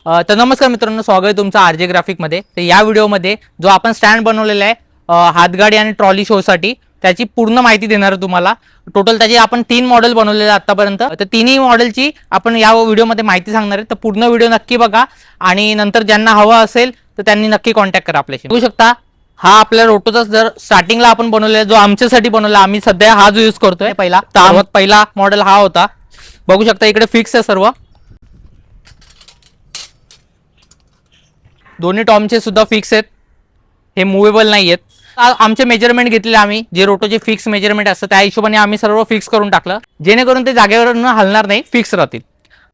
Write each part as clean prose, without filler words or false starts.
तर नमस्कार मित्रांनो, स्वागत आहे तुमचं आरजे ग्राफिक मध्ये। तर या व्हिडिओमध्ये जो आपण स्टँड बनवलेला आहे हातगाडी आणि ट्रॉली शो साठी, त्याची पूर्ण माहिती देणार आहे तुम्हाला। टोटल त्याची आपण 3 मॉडेल बनवलेले आतापर्यंत, तर तिन्ही मॉडेलची आपण या व्हिडिओमध्ये माहिती सांगणार आहे। तर पूर्ण व्हिडिओ नक्की बघा आणि नंतर ज्यांना हवा असेल तर त्यांनी नक्की कॉन्टॅक्ट करा आपल्याशी। बघू शकता हा आपल्या रोटोचा जर स्टार्टिंगला आपण बनवलेला जो आमच्यासाठी बनवला, आम्ही सध्या हा जो यूज करतोय पहिला मॉडेल हा होता। बघू शकता इकडे फिक्स आहे सर्व, दोन्ही टॉमचे सुद्धा फिक्स आहेत, हे मूवेबल नाही आहेत। आमचे मेजरमेंट घेतले आम्ही, जे रोटोचे फिक्स मेजरमेंट असतं त्या हिशोबाने आम्ही सर्व फिक्स करून टाकलं, जेणेकरून ते जागेवर हलणार नाही, फिक्स राहतील।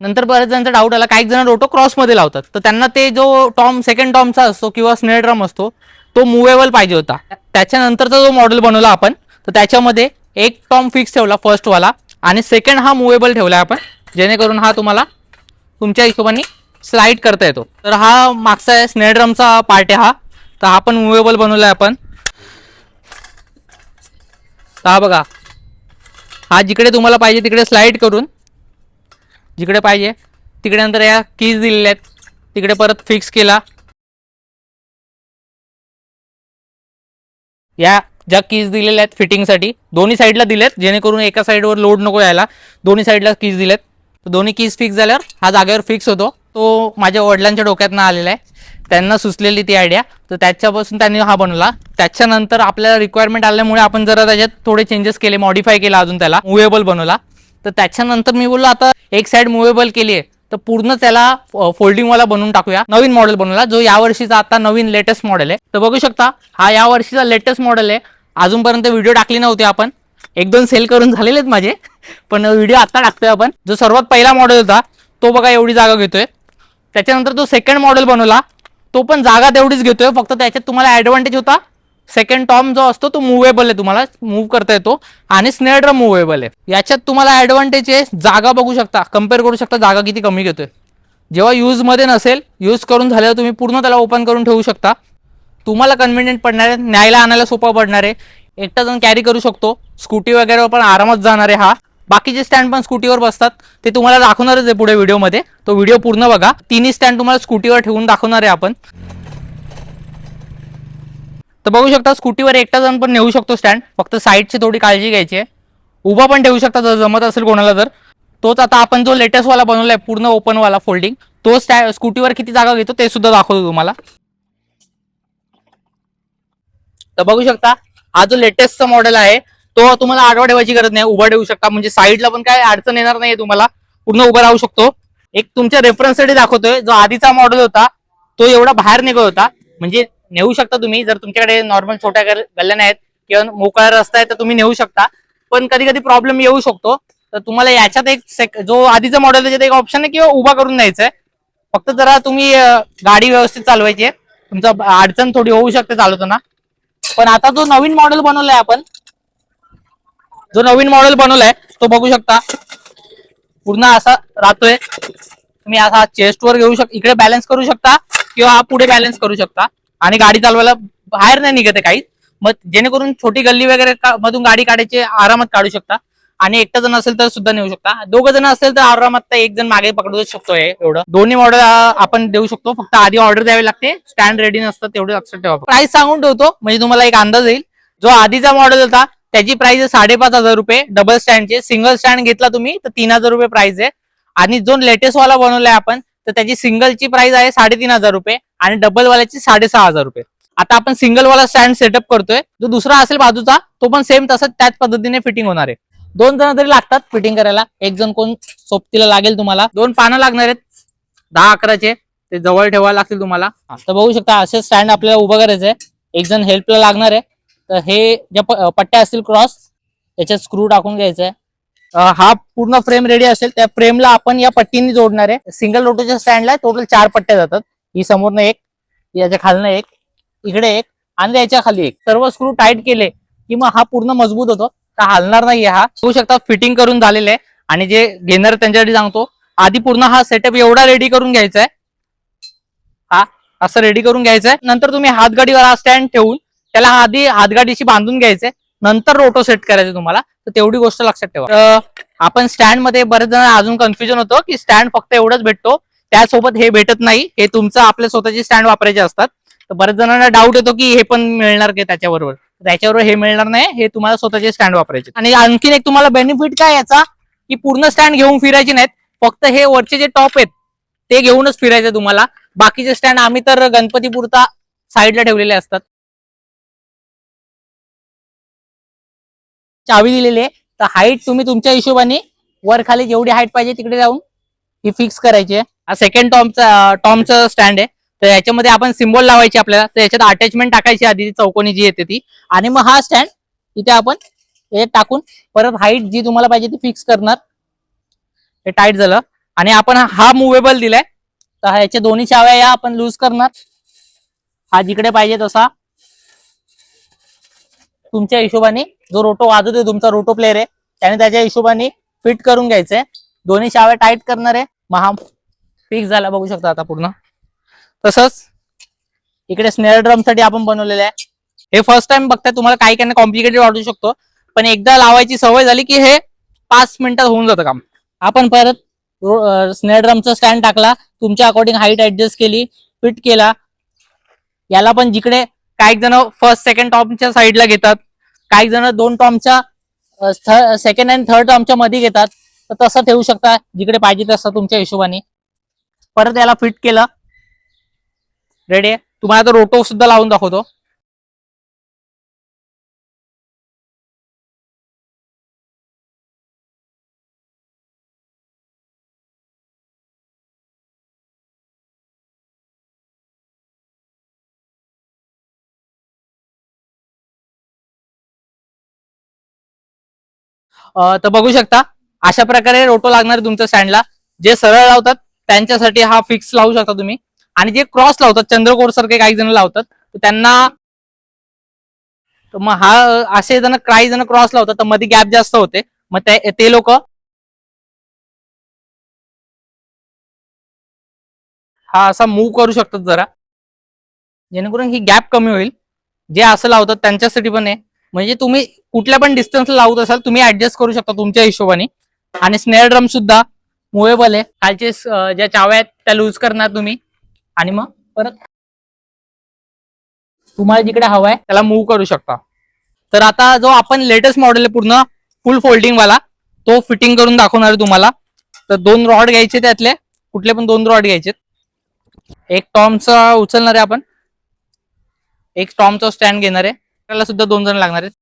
नंतर बऱ्याच जणांचा डाऊट आला, काही जण रोटो क्रॉस मध्ये लावतात, तर त्यांना ते जो टॉम सेकंड टॉमचा असतो किंवा स्नेअर ड्रम असतो तो मूवेबल पाहिजे होता। त्याच्यानंतरचा जो मॉडेल बनवला आपण, तर त्याच्यामध्ये एक टॉम फिक्स ठेवला फर्स्ट वाला आणि सेकंड हा मूवेबल ठेवला आपण, जेणेकरून हा तुम्हाला तुमच्या हिशोबाने स्लाइड करता येतो। तर हा मागचा स्नेअर ड्रमचा पार्ट आहे हा, तर हा पण मूवेबल बनवलाय आपण। तर हा बघा, हा जिकडे तुम्हाला पाहिजे तिकडे स्लाइड करून, जिकडे पाहिजे तिकडे नंतर या कीज दिलेल्या आहेत, तिकडे परत फिक्स केला। या ज्या कीज दिलेल्या आहेत फिटिंगसाठी दोन्ही साईडला दिलेत, जेणेकरून एका साईडवर लोड नको यायला, दोन्ही साईडला कीज दिलेत। तर दोन्ही कीज फिक्स झाल्यावर हा जागेवर फिक्स होतो। तो माझ्या वडिलांच्या डोक्यातनं आलेला आहे, त्यांना सुचलेली ती आयडिया, तर त्याच्यापासून त्यांनी हा बनवला। त्याच्यानंतर आपल्याला रिक्वायरमेंट आल्यामुळे आपण जरा त्याच्यात थोडे चेंजेस केले, मॉडिफाय केला, अजून त्याला मूवेबल बनवला। तर त्याच्यानंतर मी बोललो आता एक साईड मूवेबल केली आहे तर पूर्ण त्याला फोल्डिंग वाला बनवून टाकूया। नवीन मॉडेल बनवला, जो या वर्षीचा आता नवीन लेटेस्ट मॉडेल आहे। तर बघू शकता हा या वर्षीचा लेटेस्ट मॉडेल आहे। अजूनपर्यंत व्हिडिओ टाकली नव्हती आपण, 1-2 सेल करून झालेले आहेत माझे, पण व्हिडिओ आता टाकतोय आपण। जो सर्वात पहिला मॉडेल होता तो बघा एवढी जागा घेतोय। त्याच्यानंतर जो सेकंड मॉडेल बनवला तो पण जागा तेवढीच घेतोय, फक्त त्याच्यात तुम्हाला ऍडव्हान्टेज होता सेकंड टॉम जो असतो तो मूवेबल आहे, तुम्हाला मूव्ह करता येतो आणि स्नेअर ड्रम मूवेबल आहे। याच्यात तुम्हाला ऍडव्हान्टेज आहे, जागा बघू शकता, कम्पेअर करू शकता जागा किती कमी घेतोय। जेव्हा यूज मध्ये नसेल, यूज करून झाल्यावर तुम्ही पूर्ण त्याला ओपन करून ठेवू शकता, तुम्हाला कन्व्हिनियंट पडणार आहे, न्यायला आणायला सोपा पडणार आहे, एकटा जण कॅरी करू शकतो, स्कूटी वगैरे पण आरामात जाणार आहे हा। बाकीचे स्टँड पण स्कूटीवर बसतात, ते तुम्हाला दाखवणारच आहे पुढे व्हिडिओमध्ये, तो व्हिडिओ पूर्ण बघा। तिन्ही स्टँड तुम्हाला स्कूटीवर ठेवून दाखवणार आहे आपण। तर बघू शकता स्कूटीवर एकटा जण पण नेऊ शकतो स्टँड, फक्त साईडची थोडी काळजी घ्यायची आहे। उभा पण ठेवू शकता जर जमत असेल कोणाला तर। तोच आता आपण जो लेटेस्ट वाला बनवलाय पूर्ण ओपन वाला फोल्डिंग, तो स्कूटीवर किती जागा घेतो ते सुद्धा दाखवतो तुम्हाला। तर बघू शकता हा जो लेटेस्टचा मॉडेल आहे तो तुम्हाला आडवा ठेवायची गरज नाही, उभा ठेवू शकता, म्हणजे साईडला पण काय अडचण येणार नाही, तुम्हाला पूर्ण उभा राहू शकतो। एक तुमच्या रेफरन्ससाठी दाखवतोय, जो आधीचा मॉडेल होता तो एवढा बाहेर निघत होता, म्हणजे नेऊ शकता तुम्ही जर तुमच्याकडे नॉर्मल छोट्या गल्ल्या आहेत किंवा मोकळा रस्ता आहे तर तुम्ही नेऊ शकता, पण कधी कधी प्रॉब्लेम येऊ शकतो। तर तुम्हाला याच्यात जो आधीचा मॉडेल त्याच्यात एक ऑप्शन आहे किंवा उभा करून न्यायचं आहे, फक्त जरा तुम्ही गाडी व्यवस्थित चालवायची आहे, तुमचं अडचण थोडी होऊ शकते चालवताना। पण आता जो नवीन मॉडेल बनवलाय आपण, जो नवीन मॉडेल बनवलाय तो बघू शकता पूर्ण असा राहतोय, तुम्ही असा चेस्ट वर घेऊ शकता, इकडे बॅलन्स करू शकता किंवा हा पुढे बॅलन्स करू शकता, आणि गाडी चालवायला बाहेर नाही निघत आहे काही, मग जेणेकरून छोटी गल्ली वगैरे मधून गाडी काढायची आरामात काढू शकता। आणि एकटा जण असेल तर सुद्धा नेऊ शकता, 2 जण असेल तर आरामात एक जण मागे पकडू शकतो। एवढं दोन्ही मॉडेल आपण देऊ शकतो, फक्त आधी ऑर्डर द्यावी लागते, स्टँड रेडी नसतं, तेवढे लक्षात ठेवा। प्राइस सांगून ठेवतो म्हणजे तुम्हाला एक अंदाज येईल। जो आधीचा मॉडेल होता त्याची प्राइस आहे 5,500 रुपये डबल स्टँडचे, सिंगल स्टँड घेतला तुम्ही तर 3,000 रुपये प्राइस आहे। आणि जो लेटेस्ट वाला बनवलाय आपण तर त्याची सिंगलची प्राइस आहे 3,500 रुपये आणि डबल वाल्याची 6,500 रुपये। आता आपण सिंगल वाला स्टँड सेटअप करतोय, जो दुसरा असेल बाजूचा तो पण सेम तसंच त्याच पद्धतीने फिटिंग होणार आहे। 2 जण तरी लागतात फिटिंग करायला, एक जण कोण सोबतीला लागेल तुम्हाला। 2 पानं लागणार आहेत 10-11चे, ते जवळ ठेवायला लागतील तुम्हाला। तर बघू शकता असे स्टँड आपल्याला उभं करायचंय, एक जण हेल्पला लागणार आहे। तर हे ज्या पट्ट्या असतील क्रॉस त्याच्यात स्क्रू टाकून घ्यायचंय। हा पूर्ण फ्रेम रेडी असेल, त्या फ्रेमला आपण या पट्टीने जोडणार आहे। सिंगल रोटोच्या स्टँडला टोटल 4 पट्ट्या जातात, ही समोरनं एक, याच्या खालनं एक, इकडे एक आणि याच्या खाली एक। सर्व स्क्रू टाईट केले की मग हा पूर्ण मजबूत होतो, तर हलणार नाहीये। हा बघू शकता फिटिंग करून झालेलं आहे, आणि जे घेणार त्यांच्यासाठी सांगतो, आधी पूर्ण हा सेटअप एवढा रेडी करून घ्यायचा आहे, हा असं रेडी करून घ्यायचंय। नंतर तुम्ही हातगाडीवर हा स्टँड ठेवून त्याला आधी हातगाडीशी बांधून घ्यायचंय, नंतर रोटो सेट करायचं तुम्हाला, तर तेवढी गोष्ट लक्षात ठेवा। आपण स्टँड मध्ये बरेच जण अजून कन्फ्युजन होतो की स्टँड फक्त एवढंच भेटतो, त्यासोबत हे भेटत नाही, हे तुमचं आपल्या स्वतःचे स्टँड वापरायचे असतात. तर बऱ्याच जणांना डाऊट येतो की हे पण मिळणार की त्याच्याबरोबर हे मिळणार नाही, हे तुम्हाला स्वतःचे स्टँड वापरायचे. आणि आणखीन एक तुम्हाला बेनिफिट काय याचा, की पूर्ण स्टँड घेऊन फिरायचे नाहीत, फक्त हे वरचे जे टॉप आहेत ते घेऊनच फिरायचे तुम्हाला. बाकीचे स्टँड आम्ही तर गणपतीपुरता साईडला ठेवलेले असतात. चावी दिलेली आहे, तर हाईट तुम्ही तुमच्या हिशोबाने वर खाली जेवढी हाईट पाहिजे तिकडे जाऊन ही फिक्स करायची आहे. हा सेकंड टॉमचं स्टँड आहे. तर याच्यामध्ये आपण सिम्बॉल लावायची आपल्याला, तर याच्यात अटॅचमेंट टाकायची आधी चौकोनी जी येते ती, आणि मग हा स्टँड इथे आपण हे टाकून परत हाईट जी तुम्हाला पाहिजे ती फिक्स करणार. हे टाईट झालं आणि आपण हा मुव्हेबल दिलाय, तर ह्याच्या दोन्ही चाव्या या आपण लूज करणार. हा जिकडे पाहिजे तसा तुमच्या हिशोबाने, जो रोटो वाजवतोय तुमचा रोटो प्लेअर आहे त्याने त्याच्या हिशोबाने फिट करून घ्यायचंय. दोन्ही चाव्या टाईट करणार आहे. मग हा फिक्स झाला, बघू शकता आता पूर्ण. तसंच इकडे स्नेअर ड्रम साठी आपण बनवलेलं आहे. हे फर्स्ट टाइम बघताय, तुम्हाला काही काही कॉम्प्लिकेटेड वाटू शकतो, पण एकदा लावायची सवय झाली की हे 5 मिनिटात होऊन जातं काम. आपण परत स्नेअर ड्रमचा स्टँड टाकला, तुमच्या अकॉर्डिंग हाईट ऍडजस्ट केली, फिट केला. याला पण जिकडे काही जण फर्स्ट सेकंड टॉपच्या साईडला घेतात, काही जण दोन टॉमच्या सेकंड अँड थर्ड टॉमच्या मध्ये घेतात, तर तसं ठेवू शकता जिकडे पाहिजे तसं तुमच्या हिशोबाने. परत याला फिट केलं, रेडी आहे. तुम्हाला तर रोटो सुद्धा लावून दाखवतो. तर बघू शकता अशा प्रकारे रोटो लागणार तुमच्या स्टँडला. जे सरळ लावतात त्यांच्यासाठी हा फिक्स लावू शकता तुम्ही, आणि जे क्रॉस लावतात चंद्रकोर सारखे काही जण लावतात, तर त्यांना मग हा असे जण काही जण क्रॉस लावतात तर मध्ये गॅप जास्त होते, मग ते लोक हा असा मूव्ह करू शकतात जरा, जेणेकरून ही गॅप कमी होईल. जे असं लावतात त्यांच्यासाठी पण आहे, म्हणजे तुम्ही कुठल्या पण डिस्टन्सला लावत असाल तुम्ही ऍडजस्ट करू शकता तुमच्या हिशोबाने. आणि स्नेअर ड्रम सुद्धा मुव्हेबल आहे, खालचे ज्या चाव्या आहेत त्या लूज करणार तुम्ही, आणि मग परत तुम्हाला जिकडे हवाय त्याला मूव्ह करू शकता. तर आता जो आपण लेटेस्ट मॉडेल आहे पूर्ण फुल फोल्डिंग वाला, तो फिटिंग करून दाखवणार आहे तुम्हाला. तर 2 रॉड घ्यायचे, त्यातले कुठले पण 2 रॉड घ्यायचे. एक टॉमचा उचलणार आहे आपण, एक टॉमचा स्टँड घेणार आहे, त्याला सुद्धा 2 जण लागणार आहेत.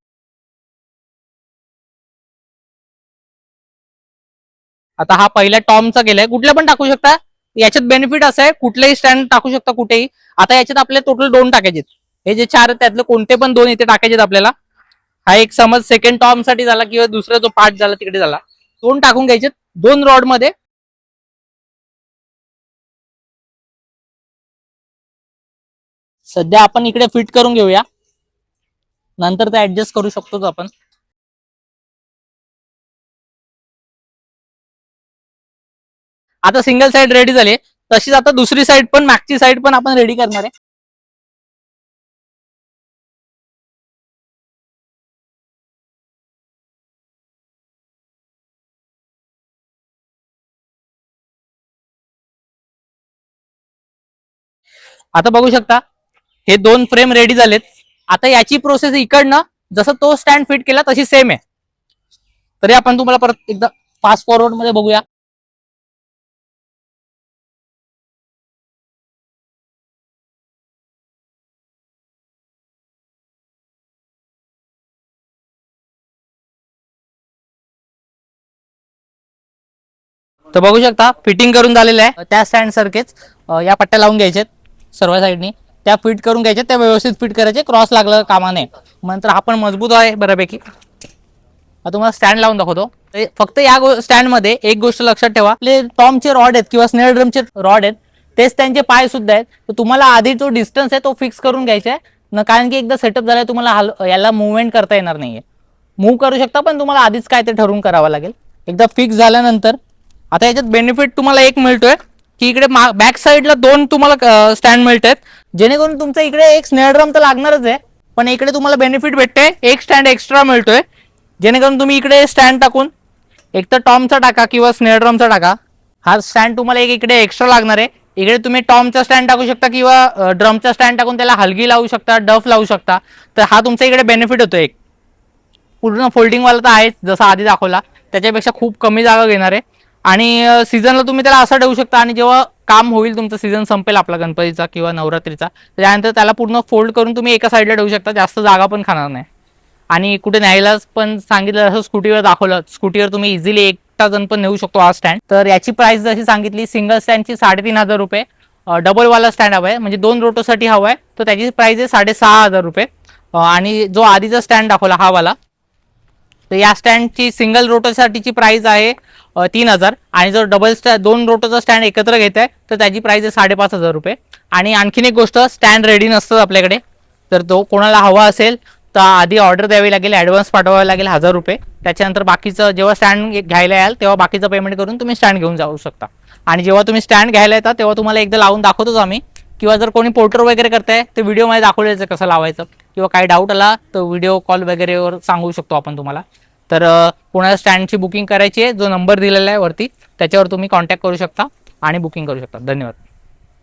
आता हा पहिल्या टॉमचा गेलाय, कुठल्या पण टाकू शकता. याच्यात बेनिफिट असं आहे, कुठलेही स्टँड टाकू शकता कुठेही. आता याच्यात आपले टोटल 2 टाकायचे, हे जे 4 आहेत त्यातले कोणते पण 2 इथे टाकायचे आपल्याला. हा एक समज सेकंड टॉम साठी झाला, किंवा दुसरा जो पार्ट झाला तिकडे झाला, 2 टाकून घ्यायचे 2 रॉड मध्ये. सध्या आपण इकडे फिट करून घेऊया, नंतर ते ऍडजस्ट करू शकतो आपण. आता सिंगल साइड रेडी झाली, तशीच आता दुसरी साइड पण, मागची साइड पण आपण रेडी करणार आहे. आता बघू शकता हे 2 फ्रेम रेडी झालेत. आता याची प्रोसेस इकडनं जसं तो स्टँड फिट केला तशी सेम आहे, तरी आपण तुम्हाला परत एकदा फास्ट फॉरवर्ड मध्ये बघूया. तर बघू शकता फिटिंग करून झालेलं आहे. त्या स्टँड सारखेच या पट्ट्या लावून घ्यायच्यात सर्व साईडनी, त्या फिट करून घ्यायच्या, त्या व्यवस्थित फिट करायचे, क्रॉस लागलं कामा नये. नंतर आपण मजबूत आहे बऱ्यापैकी. आता तुम्हाला स्टँड लावून दाखवतो. फक्त या स्टँड मध्ये एक गोष्ट लक्षात ठेवा, आपले टॉमचे रॉड आहेत किंवा स्नेअर ड्रमचे रॉड आहेत, तेच त्यांचे पाय सुद्धा आहेत. तर तुम्हाला आधी जो डिस्टन्स आहे तो फिक्स करून घ्यायचा आहे, कारण की एकदा सेटअप झालाय तुम्हाला याला मुवमेंट करता येणार नाहीये. मूव्ह करू शकता पण तुम्हाला आधीच काय ते ठरवून करावं लागेल. एकदा फिक्स झाल्यानंतर आता याच्यात बेनिफिट तुम्हाला एक मिळतोय, की इकडे बॅक साईडला 2 तुम्हाला स्टँड मिळत आहेत, जेणेकरून तुमचा इकडे एक स्नेअर ड्रम तर लागणारच आहे, पण इकडे तुम्हाला बेनिफिट भेटते, एक स्टँड एक्स्ट्रा मिळतोय. जेणेकरून तुम्ही इकडे स्टँड टाकून एक तर टॉमचा टाका किंवा स्नेअर ड्रमचा टाका, हा स्टँड तुम्हाला एक इकडे एक्स्ट्रा लागणार आहे. इकडे तुम्ही टॉमचा स्टँड टाकू शकता किंवा ड्रमचा स्टँड टाकून त्याला हलगी लावू शकता, डफ लावू शकता. तर हा तुमचा इकडे बेनिफिट होतो. एक पूर्ण फोल्डिंग वाला तर आहेच जसा आधी दाखवला, त्याच्यापेक्षा खूप कमी जागा घेणार आहे. आणि सीझनला तुम्ही त्याला असं ठेवू शकता आणि जेव्हा काम होईल तुमचं सीझन संपेल आपला गणपतीचा किंवा नवरात्रीचा, त्यानंतर त्याला पूर्ण फोल्ड करून तुम्ही एका साईडला ठेवू शकता, जास्त जागा पण खाणार नाही. आणि कुठे न्यायला पण सांगितलं असं स्कूटीवर दाखवलं, स्कूटीवर तुम्ही इझिली एकटा जण पण नेऊ शकतो हा स्टँड. तर याची प्राइस जशी सांगितली सिंगल स्टँडची 3,500 रुपये. डबल वाला स्टँड हवा आहे म्हणजे 2 रोटोसाठी हवा आहे, तर त्याची प्राइस आहे 6,500 रुपये. आणि जो आधीचा स्टँड दाखवला हा वाला, तर या स्टँडची सिंगल रोटोसाठीची प्राइस आहे 3,000. आणि जर डबल 2 रोटोचा स्टँड एकत्र घेत आहे तर त्याची प्राइस आहे 5,500 रुपये. आणि आणखीन एक गोष्ट, स्टँड रेडी नसतं आपल्याकडे, तर तो कोणाला हवा असेल तर आधी ऑर्डर द्यावी लागेल, ॲडव्हान्स पाठवावा लागेल 1,000 रुपये. त्याच्यानंतर बाकीचं जेव्हा स्टँड घ्यायला याल तेव्हा बाकीचं पेमेंट करून तुम्ही स्टँड घेऊन जाऊ शकता. आणि जेव्हा तुम्ही स्टँड घ्यायला येतात तेव्हा तुम्हाला एकदा लावून दाखवतोच आम्ही, किंवा जर कोणी पोर्टर वगैरे करताय तर व्हिडिओमध्ये दाखवल्याचं कसं लावायचं, किंवा काही डाऊट आला तर व्हिडिओ कॉल वगैरेवर सांगू शकतो आपण तुम्हाला. तर कोणाला स्टँडची बुकिंग करायची आहे, जो नंबर दिलेला आहे वरती त्याच्यावर तुम्ही कॉन्टॅक्ट करू शकता आणि बुकिंग करू शकता. धन्यवाद.